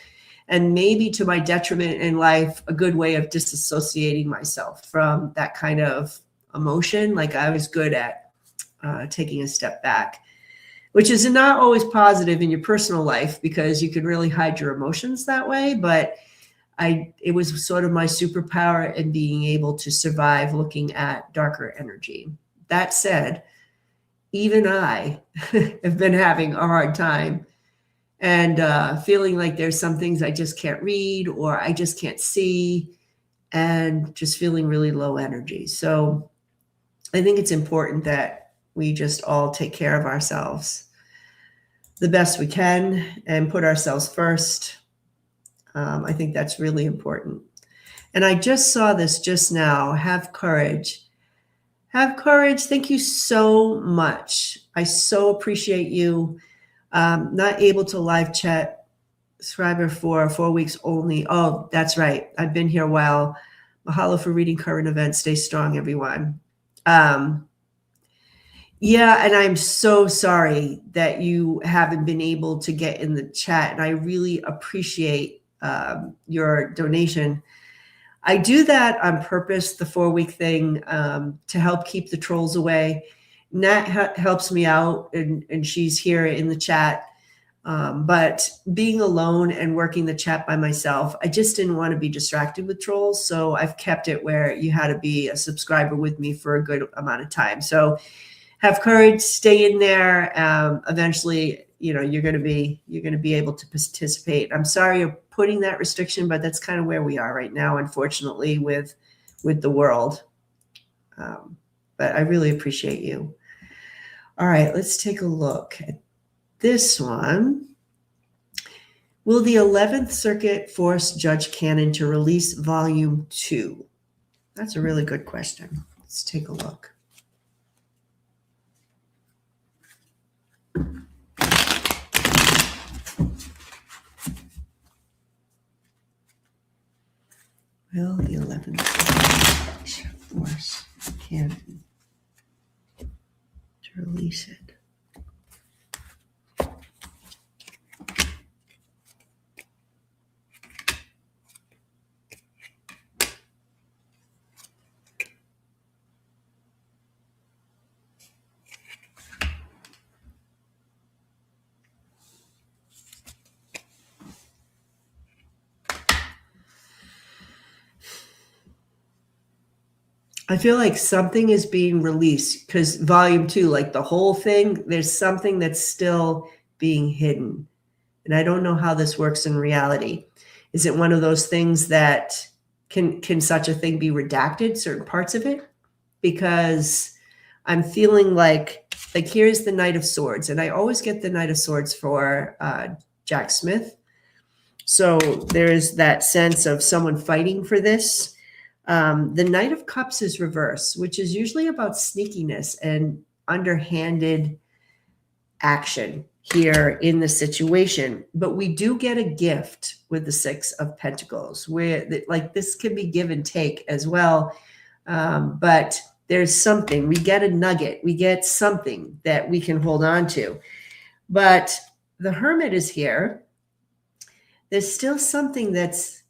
And maybe to my detriment in life, a good way of disassociating myself from that kind of emotion. Like I was good at taking a step back, which is not always positive in your personal life because you can really hide your emotions that way. But it was sort of my superpower in being able to survive looking at darker energy. That said, even I have been having a hard time and feeling like there's some things I just can't read or I just can't see and just feeling really low energy. So I think it's important that we just all take care of ourselves the best we can and put ourselves first. I think that's really important. And I just saw this just now. Have courage. Have courage. Thank you so much. I so appreciate you. Not able to live chat, subscriber for 4 weeks only. Oh, that's right. I've been here a while. Mahalo for reading current events. Stay strong, everyone. Yeah, and I'm so sorry that you haven't been able to get in the chat. And I really appreciate your donation. I do that on purpose, the 4-week thing, to help keep the trolls away. Nat helps me out, and she's here in the chat. But being alone and working the chat by myself, I just didn't want to be distracted with trolls. So I've kept it where you had to be a subscriber with me for a good amount of time. So have courage, stay in there. Eventually, you're going to be able to participate. I'm sorry you're putting that restriction, but that's kind of where we are right now, unfortunately, with the world. But I really appreciate you. All right, let's take a look at this one. Will the 11th Circuit force Judge Cannon to release Volume 2? That's a really good question. Let's take a look. Will the 11th Circuit force Cannon to release it? I feel like something is being released because volume 2, like the whole thing, there's something that's still being hidden. And I don't know how this works in reality. Is it one of those things that can such a thing be redacted, certain parts of it? Because I'm feeling like here's the Knight of Swords, and I always get the Knight of Swords for Jack Smith. So there's that sense of someone fighting for this. The Knight of Cups is reverse, which is usually about sneakiness and underhanded action here in the situation. But we do get a gift with the Six of Pentacles, where like this can be give and take as well. But there's something, we get a nugget, we get something that we can hold on to. But the Hermit is here. There's still something that's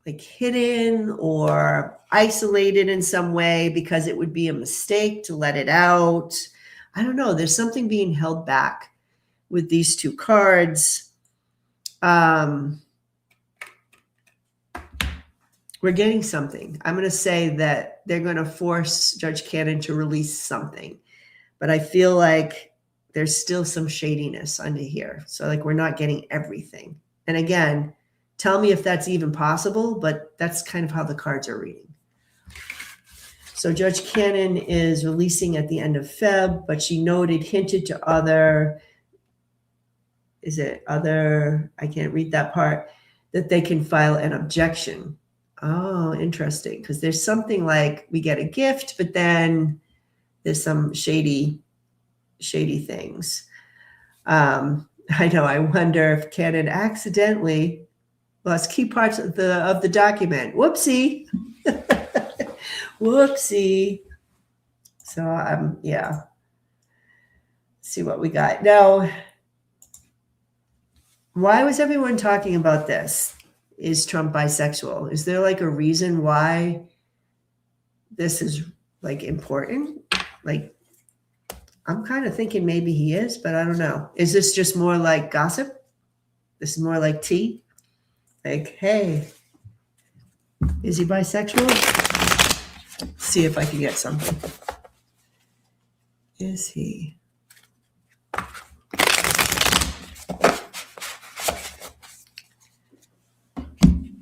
like hidden or isolated in some way because it would be a mistake to let it out. I don't know. There's something being held back with these two cards. We're getting something. I'm going to say that they're going to force Judge Cannon to release something. But I feel like there's still some shadiness under here. So like we're not getting everything. And again, tell me if that's even possible, but that's kind of how the cards are reading. So Judge Cannon is releasing at the end of Feb, but she hinted to other, I can't read that part, that they can file an objection. Oh, interesting. Because there's something like we get a gift, but then there's some shady things. I know. I wonder if Cannon accidentally lost key parts of the document. Whoopsie. Whoopsie. So yeah. Let's see what we got. Now, why was everyone talking about this? Is Trump bisexual? Is there like a reason why this is like important? Like, I'm kind of thinking maybe he is, but I don't know. Is this just more like gossip? This is more like tea? Like, hey, is he bisexual? Let's see if I can get something. Is he?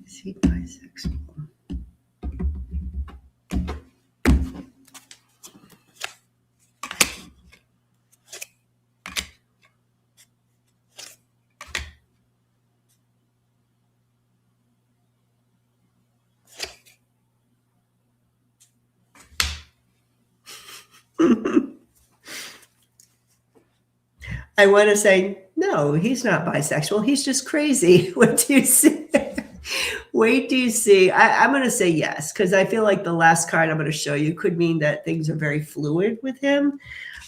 Is he bisexual? I want to say, no, he's not bisexual. He's just crazy. What do you see? Wait, do you see? I'm going to say yes, because I feel like the last card I'm going to show you could mean that things are very fluid with him.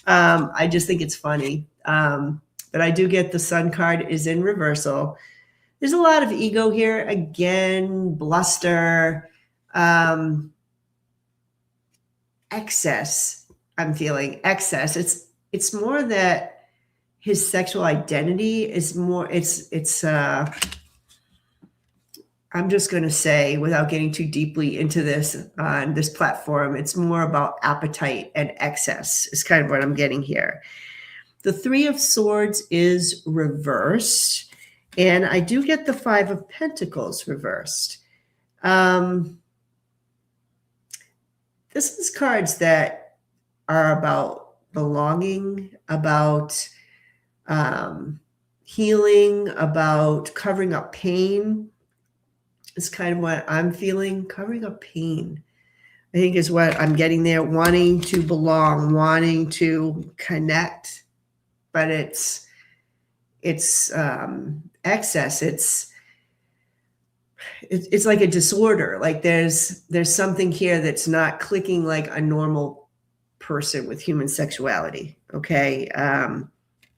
I just think it's funny. But I do get the Sun card is in reversal. There's a lot of ego here. Again, bluster, excess. I'm feeling excess. It's more that his sexual identity is more, I'm just going to say, without getting too deeply into this on this platform, it's more about appetite and excess is kind of what I'm getting here. The Three of Swords is reversed, and I do get the Five of Pentacles reversed. This is cards that are about belonging, about healing, about covering up pain. It's kind of what I'm feeling. Covering up pain, I think, is what I'm getting there. Wanting to belong, wanting to connect, but it's excess. It's like a disorder. Like there's something here that's not clicking like a normal person with human sexuality. Okay.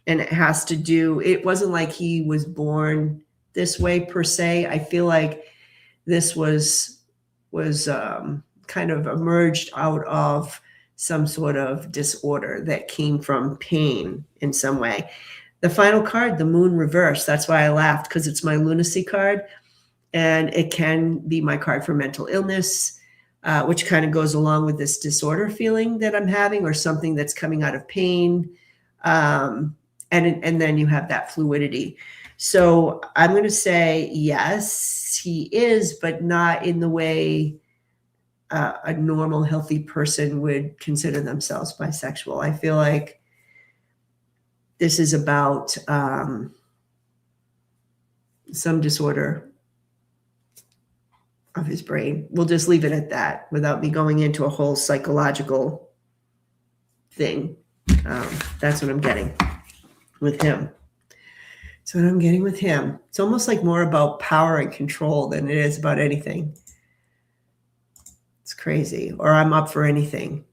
And it has to do, it wasn't like he was born this way per se. I feel like this was kind of emerged out of some sort of disorder that came from pain in some way. The final card, the Moon reverse. That's why I laughed, because it's my lunacy card, and it can be my card for mental illness. which kind of goes along with this disorder feeling that I'm having, or something that's coming out of pain. And then you have that fluidity. So I'm going to say yes, he is, but not in the way a normal, healthy person would consider themselves bisexual. I feel like this is about some disorder of his brain. We'll just leave it at that without me going into a whole psychological thing. That's what I'm getting with him. So what I'm getting with him, it's almost like more about power and control than it is about anything. It's crazy. Or I'm up for anything.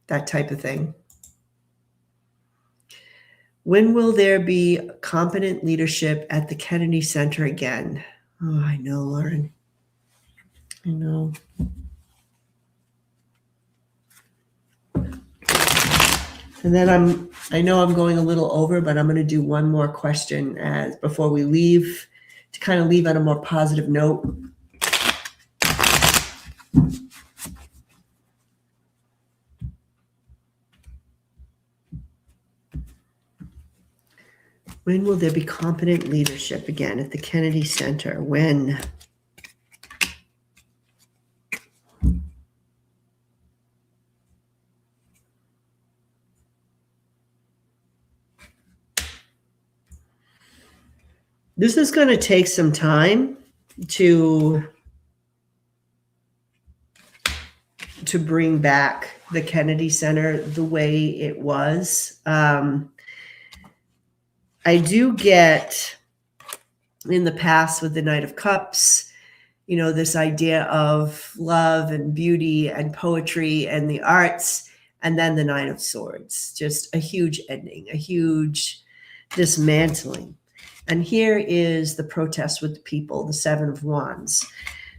That type of thing. When will there be competent leadership at the Kennedy Center again? Oh, I know, Lauren. I know. And then I know I'm going a little over, but I'm going to do one more question before we leave, to kind of leave on a more positive note. When will there be competent leadership again at the Kennedy Center? When? This is going to take some time to bring back the Kennedy Center the way it was. I do get in the past with the Knight of Cups, this idea of love and beauty and poetry and the arts, and then the Nine of Swords, just a huge ending, a huge dismantling. And here is the protest with the people, the Seven of Wands.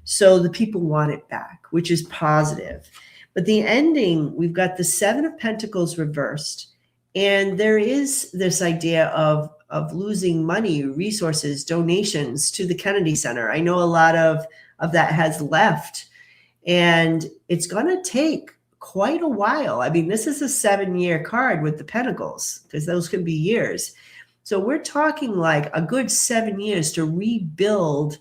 So the people want it back, which is positive. But the ending, we've got the Seven of Pentacles reversed. And there is this idea of losing money, resources, donations to the Kennedy Center. I know a lot of that has left. And it's going to take quite a while. I mean, this is a 7-year card with the Pentacles, because those can be years. So we're talking like a good 7 years to rebuild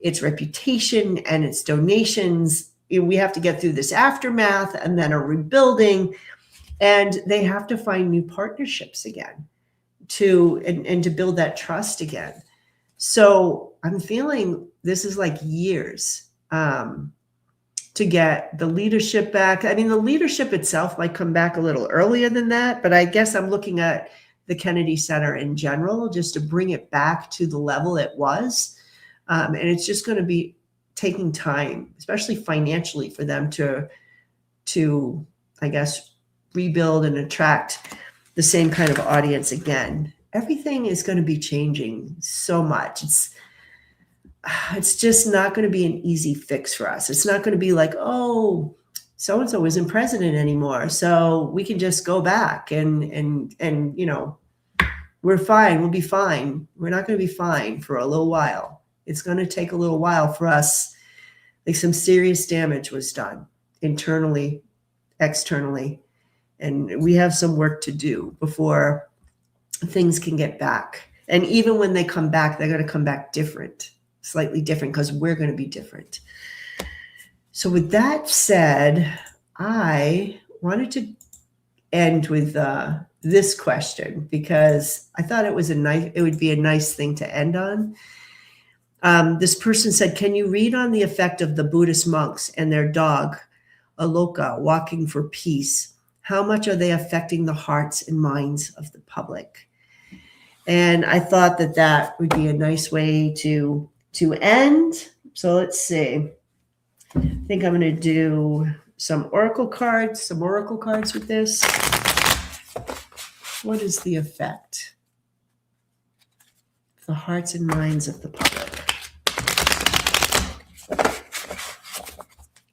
its reputation and its donations. We have to get through this aftermath and then a rebuilding. And they have to find new partnerships again and to build that trust again. So I'm feeling this is like years to get the leadership back. I mean, the leadership itself might come back a little earlier than that, but I guess I'm looking at the Kennedy Center in general, just to bring it back to the level it was. And it's just going to be taking time, especially financially, for them to, I guess, rebuild and attract the same kind of audience again. Everything is going to be changing so much. It's just not going to be an easy fix for us. It's not going to be like, oh, so-and-so isn't president anymore, so we can just go back and we're fine. We'll be fine. We're not going to be fine for a little while. It's going to take a little while for us. Like, some serious damage was done internally, externally, and we have some work to do before things can get back. And even when they come back, they're going to come back different, slightly different, because we're going to be different. So with that said, I wanted to end with this question, because I thought it would be a nice thing to end on. This person said, can you read on the effect of the Buddhist monks and their dog, Aloka, walking for peace? How much are they affecting the hearts and minds of the public? And I thought that would be a nice way to end. So let's see. I think I'm going to do some oracle cards with this. What is the effect? The hearts and minds of the public.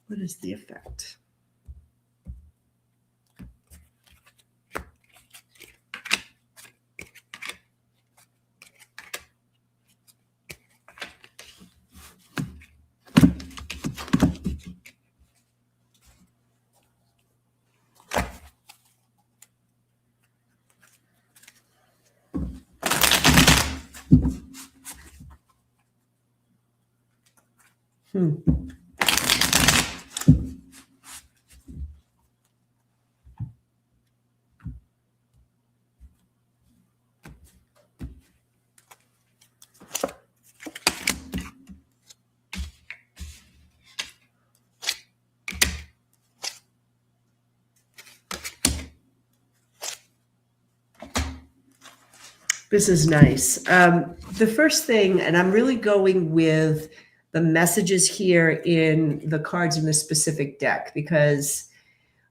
What is the effect? Hmm. This is nice. The first thing, and I'm really going with the messages here in the cards in this specific deck because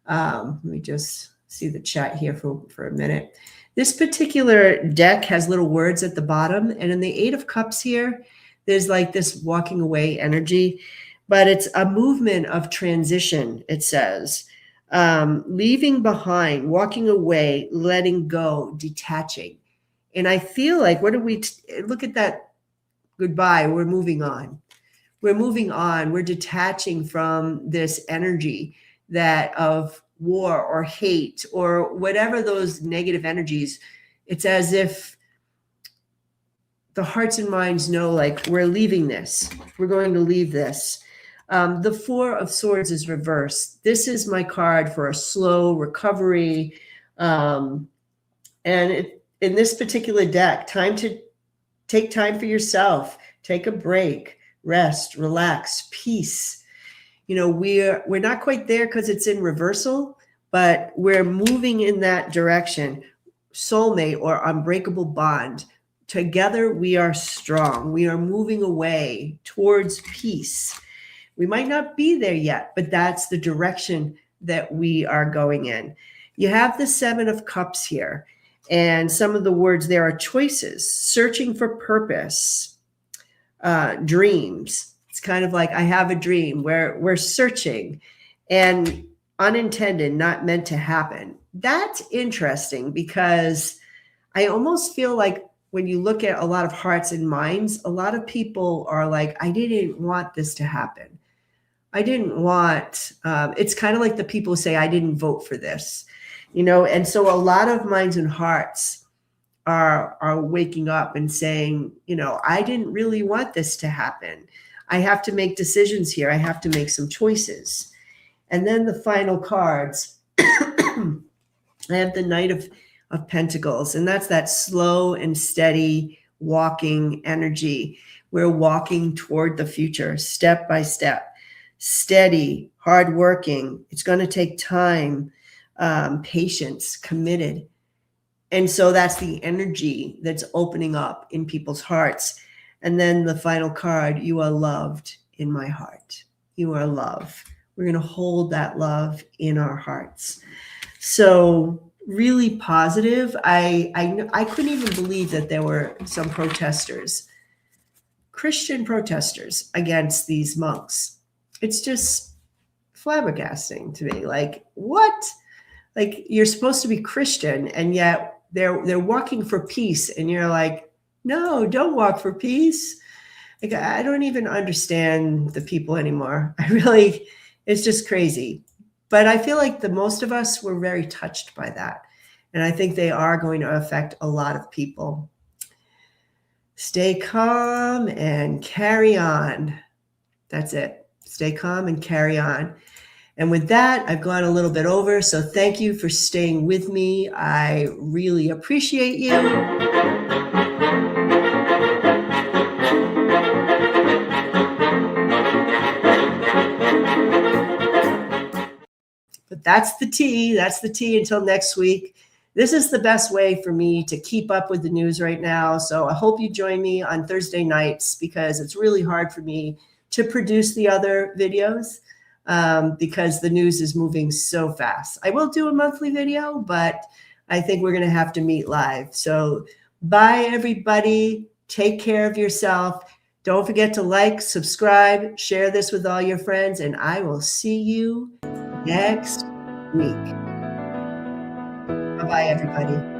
let me just see the chat here for a minute. This particular deck has little words at the bottom, and in the Eight of Cups here, there's like this walking away energy, but it's a movement of transition, it says. Leaving behind, walking away, letting go, detaching. And I feel like, what do we look at that goodbye? We're moving on. We're moving on. We're detaching from this energy that of war or hate or whatever those negative energies. It's as if the hearts and minds know, like, we're leaving this. We're going to leave this. The Four of Swords is reversed. This is my card for a slow recovery. And in this particular deck, time to take time for yourself, take a break, rest, relax, peace. You know, we're not quite there because it's in reversal, but we're moving in that direction. Soulmate or unbreakable bond. Together we are strong. We are moving away towards peace. We might not be there yet, but that's the direction that we are going in. You have the Seven of Cups here. And some of the words there are choices, searching for purpose, dreams. It's kind of like, I have a dream where we're searching, and unintended, not meant to happen. That's interesting because I almost feel like when you look at a lot of hearts and minds, a lot of people are like, I didn't want this to happen. I didn't want, it's kind of like the people who say, I didn't vote for this. You know, and so a lot of minds and hearts are waking up and saying, you know, I didn't really want this to happen. I have to make decisions here. I have to make some choices. And then the final cards, I have the Knight of Pentacles, and that's that slow and steady walking energy. We're walking toward the future, step by step, steady, hardworking. It's going to take time. Patience, committed. And so that's the energy that's opening up in people's hearts. And then the final card, you are loved in my heart. You are love. We're going to hold that love in our hearts. So really positive. I couldn't even believe that there were some protesters, Christian protesters against these monks. It's just flabbergasting to me. Like, what? Like, you're supposed to be Christian, and yet they're walking for peace, and you're like, no, don't walk for peace. Like, I don't even understand the people anymore. It's just crazy. But I feel like the most of us were very touched by that, and I think they are going to affect a lot of people. Stay calm and carry on. That's it. Stay calm and carry on. And with that, I've gone a little bit over, so thank you for staying with me. I really appreciate you. But that's the tea. That's the tea until next week. This is the best way for me to keep up with the news right now. So I hope you join me on Thursday nights because it's really hard for me to produce the other videos. Because the news is moving so fast. I will do a monthly video, but I think we're going to have to meet live. So bye, everybody. Take care of yourself. Don't forget to like, subscribe, share this with all your friends, and I will see you next week. Bye-bye, everybody.